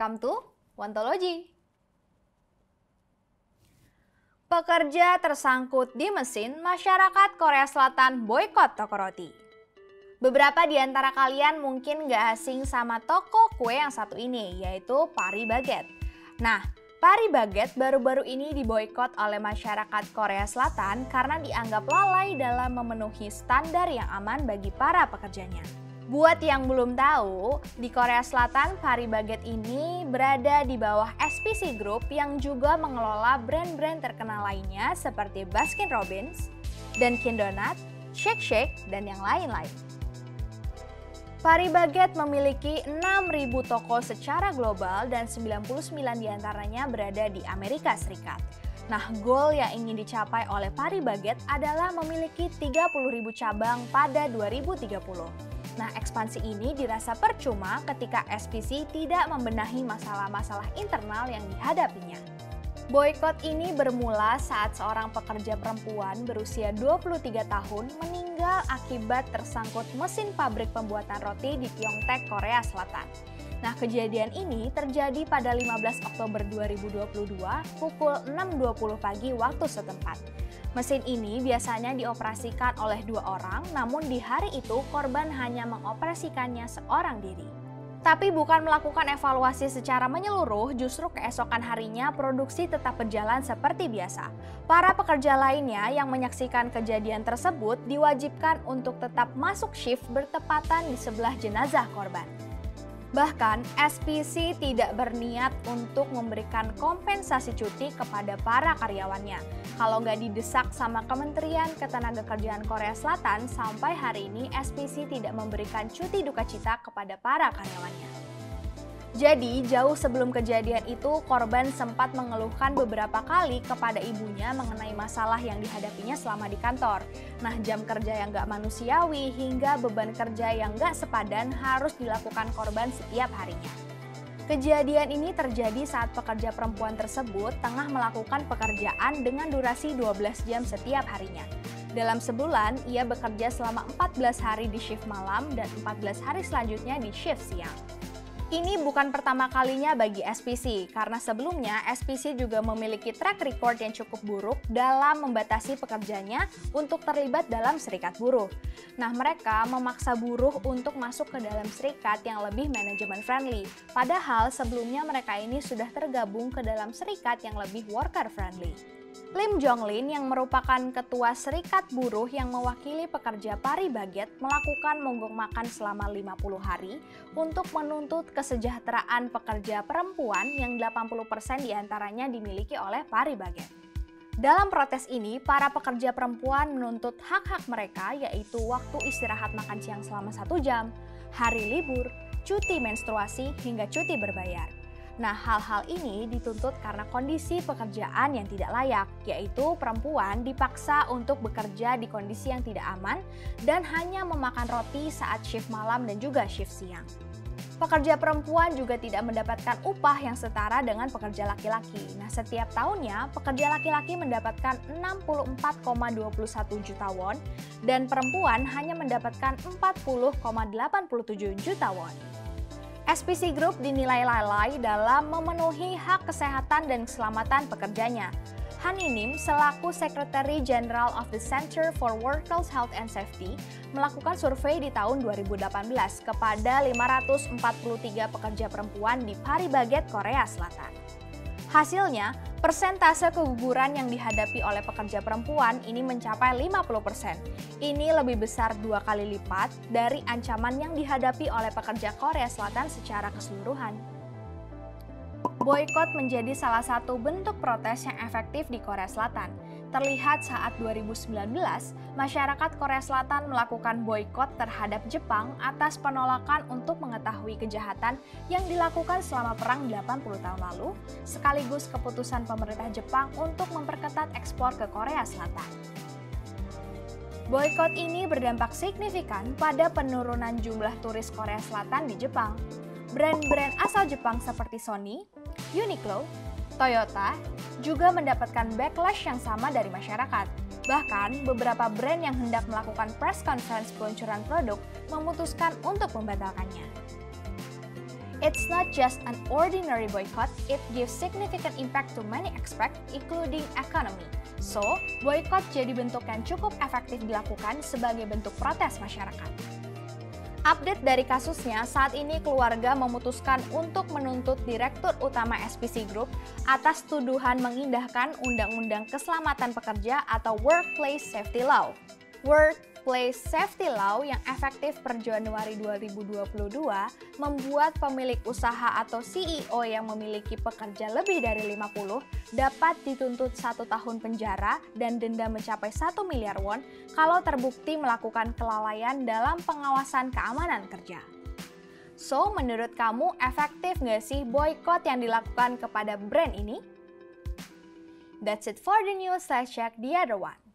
Welcome to Wontology. Pekerja tersangkut di mesin, masyarakat Korea Selatan boikot toko roti. Beberapa di antara kalian mungkin gak asing sama toko kue yang satu ini, yaitu Paris Baguette. Nah, Paris Baguette baru-baru ini diboikot oleh masyarakat Korea Selatan karena dianggap lalai dalam memenuhi standar yang aman bagi para pekerjanya. Buat yang belum tahu, di Korea Selatan Paris Baguette ini berada di bawah SPC Group yang juga mengelola brand-brand terkenal lainnya seperti Baskin Robbins, Dunkin Donuts, Shake Shack, dan yang lain-lain. Paris Baguette memiliki 6.000 toko secara global dan 99 diantaranya berada di Amerika Serikat. Nah, goal yang ingin dicapai oleh Paris Baguette adalah memiliki 30.000 cabang pada 2030. Nah, ekspansi ini dirasa percuma ketika SPC tidak membenahi masalah-masalah internal yang dihadapinya. Boikot ini bermula saat seorang pekerja perempuan berusia 23 tahun meninggal akibat tersangkut mesin pabrik pembuatan roti di Pyeongtaek, Korea Selatan. Nah, kejadian ini terjadi pada 15 Oktober 2022 pukul 6.20 pagi waktu setempat. Mesin ini biasanya dioperasikan oleh 2 orang, namun di hari itu korban hanya mengoperasikannya seorang diri. Tapi bukan melakukan evaluasi secara menyeluruh, justru keesokan harinya produksi tetap berjalan seperti biasa. Para pekerja lainnya yang menyaksikan kejadian tersebut diwajibkan untuk tetap masuk shift bertepatan di sebelah jenazah korban. Bahkan, SPC tidak berniat untuk memberikan kompensasi cuti kepada para karyawannya. Kalau nggak didesak sama Kementerian Ketenagakerjaan Korea Selatan, sampai hari ini SPC tidak memberikan cuti duka cita kepada para karyawannya. Jadi, jauh sebelum kejadian itu, korban sempat mengeluhkan beberapa kali kepada ibunya mengenai masalah yang dihadapinya selama di kantor. Nah, jam kerja yang gak manusiawi hingga beban kerja yang gak sepadan harus dilakukan korban setiap harinya. Kejadian ini terjadi saat pekerja perempuan tersebut tengah melakukan pekerjaan dengan durasi 12 jam setiap harinya. Dalam sebulan, ia bekerja selama 14 hari di shift malam dan 14 hari selanjutnya di shift siang. Ini bukan pertama kalinya bagi SPC, karena sebelumnya SPC juga memiliki track record yang cukup buruk dalam membatasi pekerjanya untuk terlibat dalam serikat buruh. Nah, mereka memaksa buruh untuk masuk ke dalam serikat yang lebih manajemen friendly, padahal sebelumnya mereka ini sudah tergabung ke dalam serikat yang lebih worker friendly. Lim Jong-lin yang merupakan ketua serikat buruh yang mewakili pekerja Paris Baguette melakukan mogok makan selama 50 hari untuk menuntut kesejahteraan pekerja perempuan yang 80% diantaranya dimiliki oleh Paris Baguette. Dalam protes ini, para pekerja perempuan menuntut hak-hak mereka yaitu waktu istirahat makan siang selama 1 jam, hari libur, cuti menstruasi, hingga cuti berbayar. Nah, hal-hal ini dituntut karena kondisi pekerjaan yang tidak layak, yaitu perempuan dipaksa untuk bekerja di kondisi yang tidak aman dan hanya memakan roti saat shift malam dan juga shift siang. Pekerja perempuan juga tidak mendapatkan upah yang setara dengan pekerja laki-laki. Nah, setiap tahunnya pekerja laki-laki mendapatkan 64,21 juta won dan perempuan hanya mendapatkan 40,87 juta won. SPC Group dinilai lalai dalam memenuhi hak kesehatan dan keselamatan pekerjanya. Han In-nim selaku Secretary General of the Center for Workers' Health and Safety melakukan survei di tahun 2018 kepada 543 pekerja perempuan di Paris Baguette, Korea Selatan. Hasilnya, persentase keguguran yang dihadapi oleh pekerja perempuan ini mencapai 50%. Ini lebih besar 2 kali lipat dari ancaman yang dihadapi oleh pekerja Korea Selatan secara keseluruhan. Boikot menjadi salah satu bentuk protes yang efektif di Korea Selatan. Terlihat saat 2019, masyarakat Korea Selatan melakukan boikot terhadap Jepang atas penolakan untuk mengetahui kejahatan yang dilakukan selama perang 80 tahun lalu, sekaligus keputusan pemerintah Jepang untuk memperketat ekspor ke Korea Selatan. Boikot ini berdampak signifikan pada penurunan jumlah turis Korea Selatan di Jepang. Brand-brand asal Jepang seperti Sony, Uniqlo, Toyota juga mendapatkan backlash yang sama dari masyarakat. Bahkan, beberapa brand yang hendak melakukan press conference peluncuran produk memutuskan untuk membatalkannya. It's not just an ordinary boycott, it gives significant impact to many aspects, including economy. So, boycott jadi bentuk yang cukup efektif dilakukan sebagai bentuk protes masyarakat. Update dari kasusnya, saat ini keluarga memutuskan untuk menuntut Direktur Utama SPC Group atas tuduhan mengindahkan Undang-Undang Keselamatan Pekerja atau Workplace Safety Law. Workplace Safety Law yang efektif per Januari 2022 membuat pemilik usaha atau CEO yang memiliki pekerja lebih dari 50 dapat dituntut 1 tahun penjara dan denda mencapai 1 miliar won kalau terbukti melakukan kelalaian dalam pengawasan keamanan kerja. So, menurut kamu efektif nggak sih boykot yang dilakukan kepada brand ini? That's it for the news. Let's check the other one.